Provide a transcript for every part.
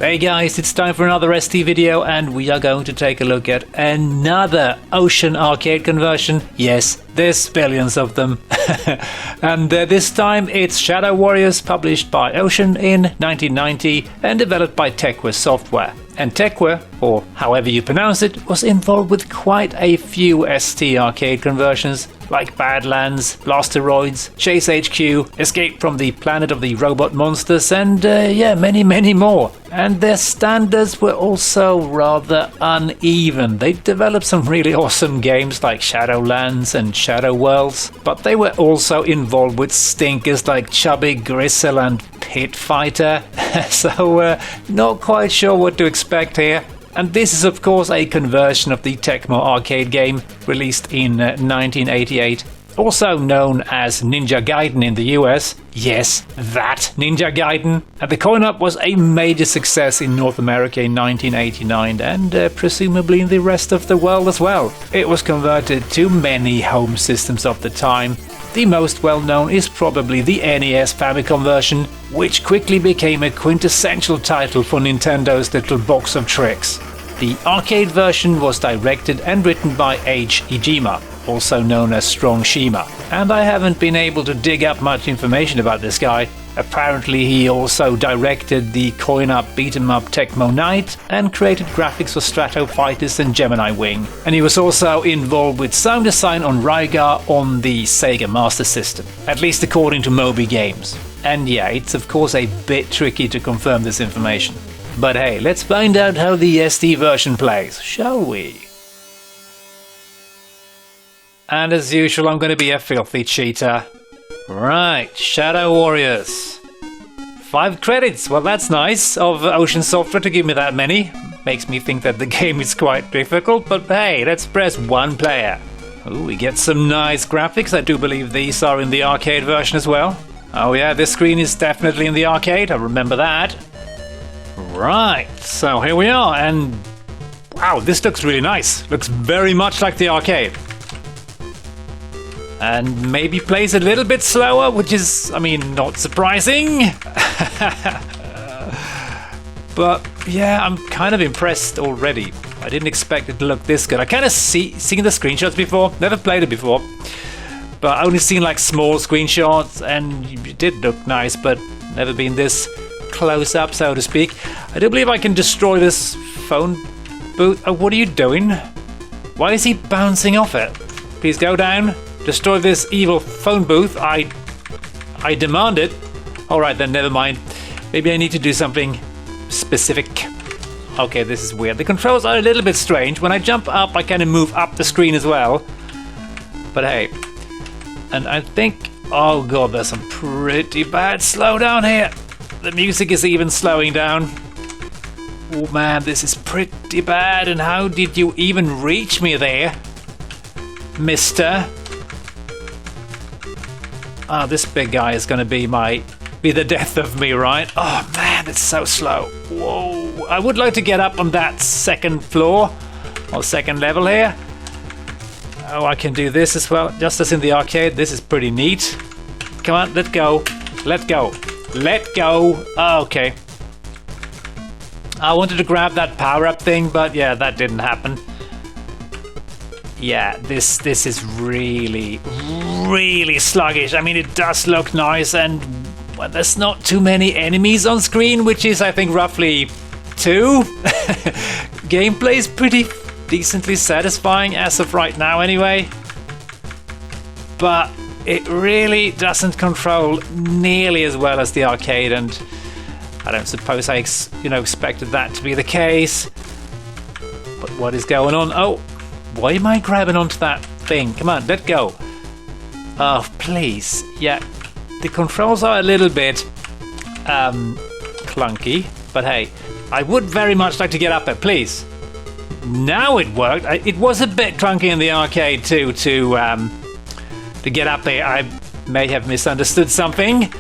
Hey guys, it's time for another ST video and we are going to take a look at another Ocean arcade conversion. Yes, there's billions of them. And this time it's Shadow Warriors, published by Ocean in 1990 and developed by Techware Software. And Techware, or however you pronounce it, was involved with quite a few ST arcade conversions, like Badlands, Blasteroids, Chase HQ, Escape from the Planet of the Robot Monsters, and many more. And their standards were also rather uneven. They developed some really awesome games like Shadowlands and Shadow Worlds, but they were also involved with stinkers like Chubby Gristle and Pit Fighter, so not quite sure what to expect here. And this is of course a conversion of the Tecmo arcade game released in 1988, also known as Ninja Gaiden in the US. Yes, that Ninja Gaiden. And the coin-op was a major success in North America in 1989 and presumably in the rest of the world as well. It was converted to many home systems of the time. The most well-known is probably the NES Famicom version, which quickly became a quintessential title for Nintendo's little box of tricks. The arcade version was directed and written by H. Ijima, also known as Strong Shima, and I haven't been able to dig up much information about this guy. Apparently he also directed the coin-up beat-em-up Tecmo Knight and created graphics for Strato Fighters and Gemini Wing. And he was also involved with sound design on Rygar on the Sega Master System, at least according to Moby Games. And yeah, it's of course a bit tricky to confirm this information. But hey, let's find out how the ST version plays, shall we? And as usual, I'm going to be a filthy cheater. Right, Shadow Warriors. 5 credits, well that's nice of Ocean Software to give me that many. Makes me think that the game is quite difficult, but hey, let's press 1 player. Ooh, we get some nice graphics. I do believe these are in the arcade version as well. Oh yeah, this screen is definitely in the arcade, I remember that. Right, so here we are, and wow, this looks really nice. Looks very much like the arcade. And maybe plays a little bit slower, which is, I mean, not surprising. But yeah, I'm kind of impressed already. I didn't expect it to look this good. I kind of seen the screenshots before, never played it before. But I only seen like small screenshots and it did look nice, but never been this close up, so to speak. I do believe I can destroy this phone booth. Oh, what are you doing? Why is he bouncing off it? Please go down. Destroy this evil phone booth. I demand it. Alright then, never mind. Maybe I need to do something specific. Okay, this is weird. The controls are a little bit strange. When I jump up, I kind of move up the screen as well. But hey. And I think... oh god, there's some pretty bad slowdown here. The music is even slowing down. Oh man, this is pretty bad. And how did you even reach me there, mister? Ah, this big guy is going to be the death of me, right? Oh man, it's so slow. Whoa, I would like to get up on that second floor, or second level here. Oh, I can do this as well, just as in the arcade. This is pretty neat. Come on, let go. Let go. Let go. Oh, okay. I wanted to grab that power-up thing, but yeah, that didn't happen. Yeah, this is really sluggish. I mean, it does look nice, and well, there's not too many enemies on screen, which is, I think, roughly 2. Gameplay is pretty decently satisfying as of right now, anyway. But it really doesn't control nearly as well as the arcade, and I don't suppose I expected that to be the case. But what is going on? Oh. Why am I grabbing onto that thing? Come on, let go. Oh, please. Yeah, the controls are a little bit clunky, but hey, I would very much like to get up there, please. Now it worked. It was a bit clunky in the arcade too to get up there. I may have misunderstood something,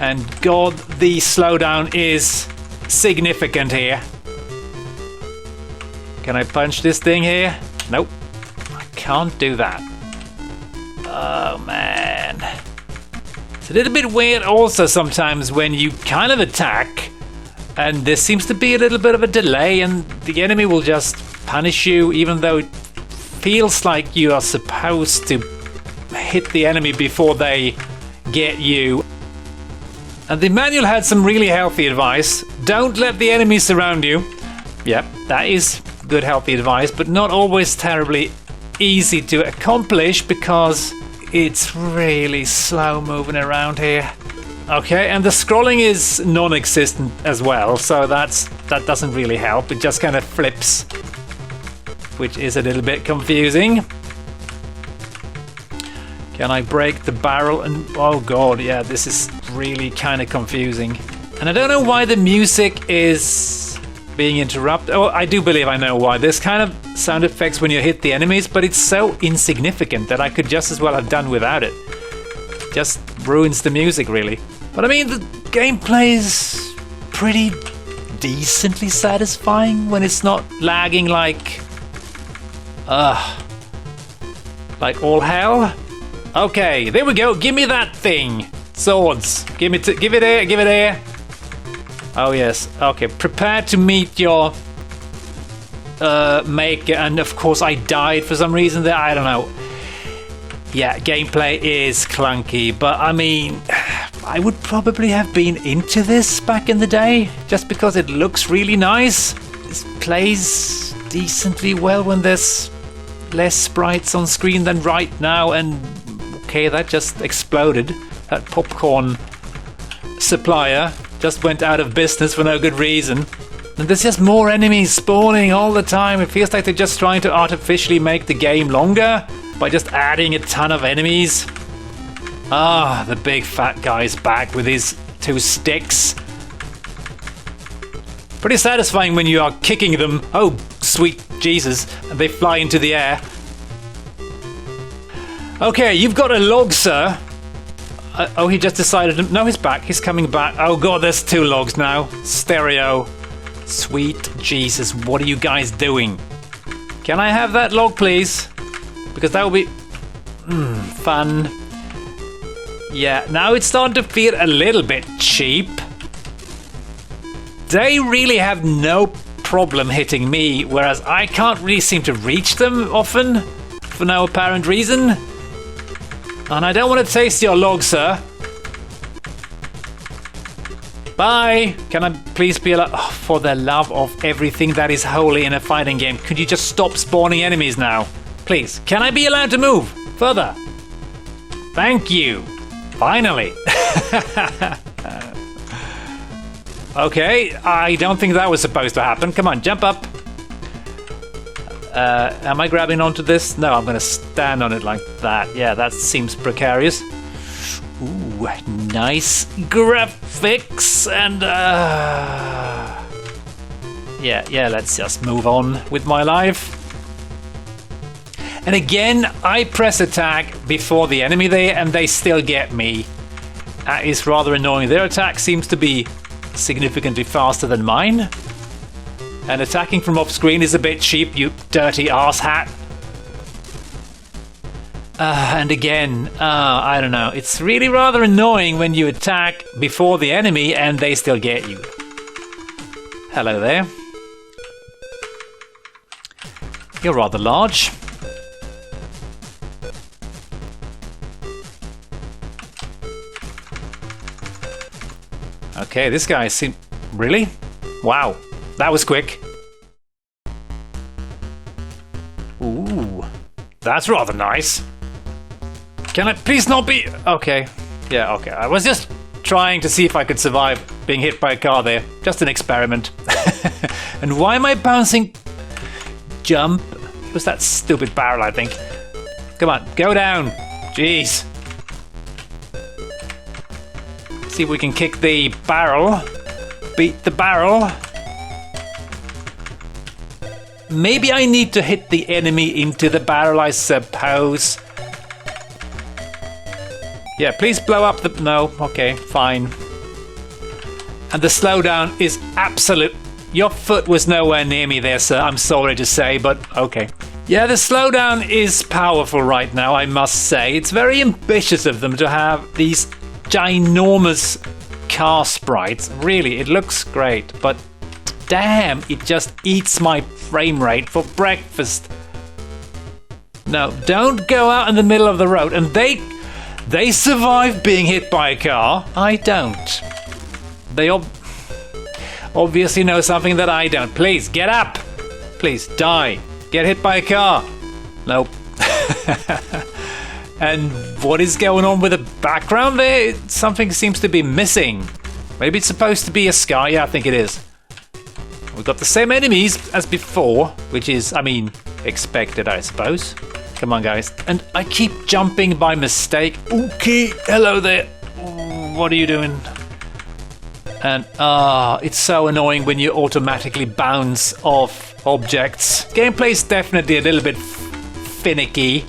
and god, the slowdown is significant here. Can I punch this thing here? Nope, I can't do that. Oh man. It's a little bit weird also sometimes when you kind of attack And there seems to be a little bit of a delay, and the enemy will just punish you, even though it feels like you are supposed to hit the enemy before they get you. And the manual had some really healthy advice. Don't let the enemy surround you. Yep, that is good healthy advice, but not always terribly easy to accomplish because it's really slow moving around here. Okay, and the scrolling is non-existent as well, so that doesn't really help. It just kind of flips, which is a little bit confusing. Can I break the barrel? And oh god, yeah, this is really kind of confusing. And I don't know why the music is being interrupted. Oh, I do believe I know why. There's kind of sound effects when you hit the enemies, but it's so insignificant that I could just as well have done without it. Just ruins the music, really. But I mean, the gameplay is pretty decently satisfying when it's not lagging like all hell. Okay, there we go. Give me that thing. Swords. Give it here. Oh yes. Okay, prepare to meet your maker. And of course I died for some reason there. I don't know. Yeah, gameplay is clunky, but I mean, I would probably have been into this back in the day just because it looks really nice. It plays decently well when there's less sprites on screen than right now, and okay, that just exploded. That popcorn supplier just went out of business for no good reason. And there's just more enemies spawning all the time. It feels like they're just trying to artificially make the game longer by just adding a ton of enemies. Ah, the big fat guy's back with his 2 sticks. Pretty satisfying when you are kicking them. Oh, sweet Jesus. And they fly into the air. Okay, you've got a log, sir. Oh, he just decided... No, he's back. He's coming back. Oh, God, there's 2 logs now. Stereo. Sweet Jesus, what are you guys doing? Can I have that log, please? Because that will be... fun. Yeah, now it's starting to feel a little bit cheap. They really have no problem hitting me, whereas I can't really seem to reach them often, for no apparent reason. And I don't want to taste your log, sir. Bye! Can I please be allowed... Oh, for the love of everything that is holy in a fighting game, could you just stop spawning enemies now? Please, can I be allowed to move further? Thank you. Finally. Okay, I don't think that was supposed to happen. Come on, jump up. Am I grabbing onto this? No, I'm going to stand on it like that. Yeah, that seems precarious. Ooh, nice graphics and yeah, let's just move on with my life. And again, I press attack before the enemy there and they still get me. That is rather annoying. Their attack seems to be significantly faster than mine. And attacking from off screen is a bit cheap, you dirty arse hat. And again, I don't know. It's really rather annoying when you attack before the enemy and they still get you. Hello there. You're rather large. Okay, this guy seems... Really? Wow, that was quick. Ooh, that's rather nice. Can I please not be... Okay, yeah, okay. I was just trying to see if I could survive being hit by a car there. Just an experiment. And why am I bouncing... Jump? It was that stupid barrel, I think. Come on, go down. Jeez. See if we can kick the barrel. Beat the barrel. Maybe I need to hit the enemy into the barrel, I suppose. Yeah, please blow up the... No, okay, fine. And the slowdown is absolute... Your foot was nowhere near me there, sir. I'm sorry to say, but okay. Yeah, the slowdown is powerful right now, I must say. It's very ambitious of them to have these ginormous car sprites. Really, it looks great, but damn, it just eats my frame rate for breakfast. No, don't go out in the middle of the road. And they survive being hit by a car. I don't. They obviously know something that I don't. Please, get up. Please, die. Get hit by a car. Nope. And what is going on with the background there? Something seems to be missing. Maybe it's supposed to be a sky. Yeah, I think it is. We've got the same enemies as before, which is, I mean, expected, I suppose. Come on, guys. And I keep jumping by mistake. Okay, hello there. What are you doing? And, it's so annoying when you automatically bounce off objects. Gameplay's definitely a little bit finicky,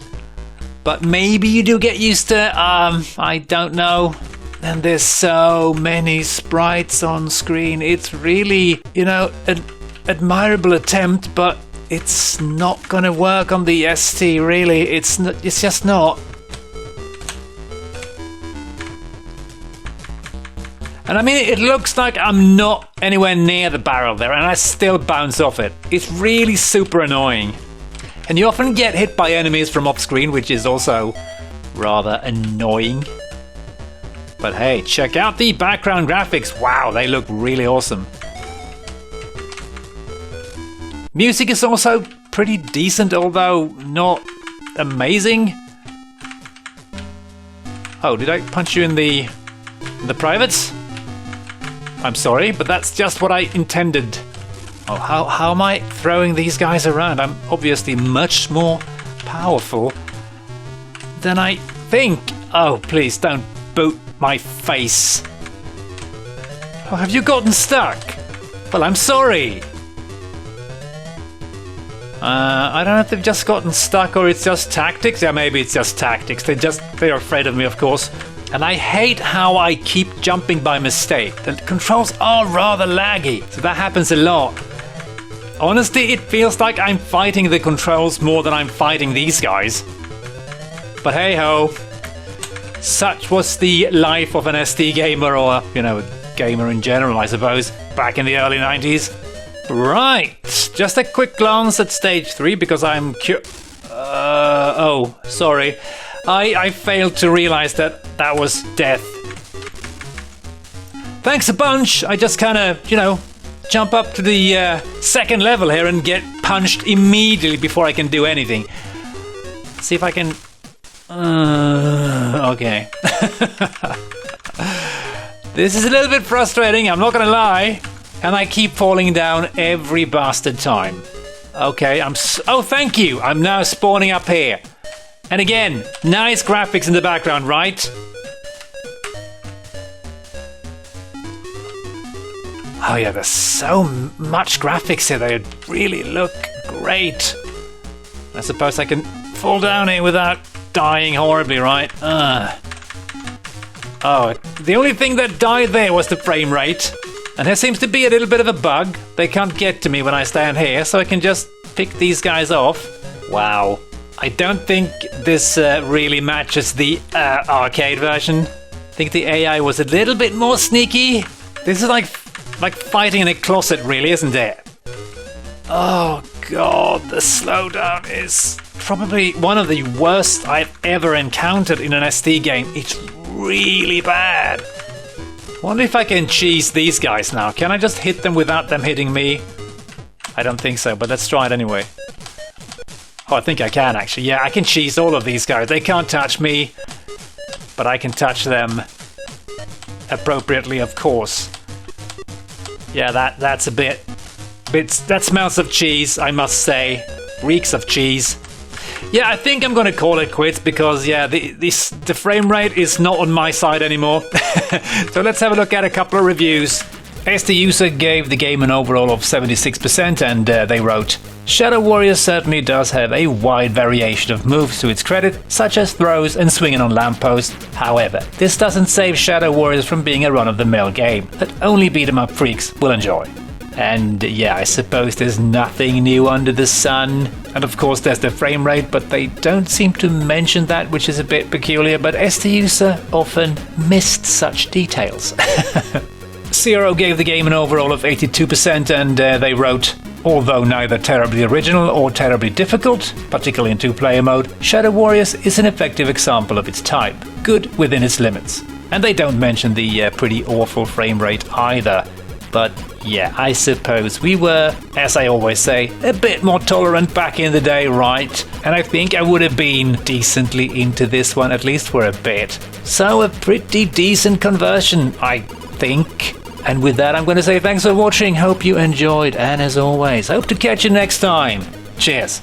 but maybe you do get used to it. I don't know. And there's so many sprites on screen. It's really, you know, an admirable attempt, but it's not gonna work on the ST, really. It's just not. And I mean, it looks like I'm not anywhere near the barrel there, and I still bounce off it. It's really super annoying. And you often get hit by enemies from off screen, which is also rather annoying. But hey, check out the background graphics. Wow, they look really awesome. Music is also pretty decent, although not amazing. Oh, did I punch you in the privates? I'm sorry, but that's just what I intended. Oh, how am I throwing these guys around? I'm obviously much more powerful than I think. Oh, please don't boot my face. Oh, have you gotten stuck? Well, I'm sorry. I don't know if they've just gotten stuck or it's just tactics. Yeah, maybe it's just tactics. They're afraid of me, of course. And I hate how I keep jumping by mistake. The controls are rather laggy, so that happens a lot. Honestly, it feels like I'm fighting the controls more than I'm fighting these guys. But hey ho. Such was the life of an ST gamer, or, you know, a gamer in general, I suppose, back in the early 90s. Right, just a quick glance at stage 3 because I'm oh, sorry. I failed to realize that was death. Thanks a bunch. I just kind of, you know, jump up to the second level here and get punched immediately before I can do anything. See if I can... okay. This is a little bit frustrating, I'm not gonna lie. And I keep falling down every bastard time. Okay, oh, thank you. I'm now spawning up here. And again, nice graphics in the background, right? Oh yeah, there's so much graphics here. They really look great. I suppose I can fall down here without dying horribly, right? Oh, the only thing that died there was the frame rate. And there seems to be a little bit of a bug. They can't get to me when I stand here, so I can just pick these guys off. Wow. I don't think this really matches the arcade version. I think the AI was a little bit more sneaky. This is like fighting in a closet, really, isn't it? Oh god, the slowdown is probably one of the worst I've ever encountered in an ST game. It's really bad. Wonder if I can cheese these guys now. Can I just hit them without them hitting me? I don't think so, but let's try it anyway. Oh, I think I can actually. Yeah, I can cheese all of these guys. They can't touch me, but I can touch them appropriately, of course. Yeah, that's a bit. That smells of cheese, I must say. Reeks of cheese. Yeah, I think I'm gonna call it quits because, yeah, the frame rate is not on my side anymore. So let's have a look at a couple of reviews. ST user gave the game an overall of 76% and they wrote, Shadow Warrior certainly does have a wide variation of moves to its credit, such as throws and swinging on lampposts. However, this doesn't save Shadow Warriors from being a run-of-the-mill game that only beat-em-up freaks will enjoy. And yeah, I suppose there's nothing new under the sun. And of course there's the frame rate, but they don't seem to mention that, which is a bit peculiar, but ST user often missed such details. Zero gave the game an overall of 82%, and they wrote, although neither terribly original or terribly difficult, particularly in two-player mode, Shadow Warriors is an effective example of its type, good within its limits. And they don't mention the pretty awful frame rate either. But yeah, I suppose we were, as I always say, a bit more tolerant back in the day, right? And I think I would have been decently into this one, at least for a bit. So a pretty decent conversion, I think. And with that, I'm going to say thanks for watching, hope you enjoyed, and as always, hope to catch you next time. Cheers!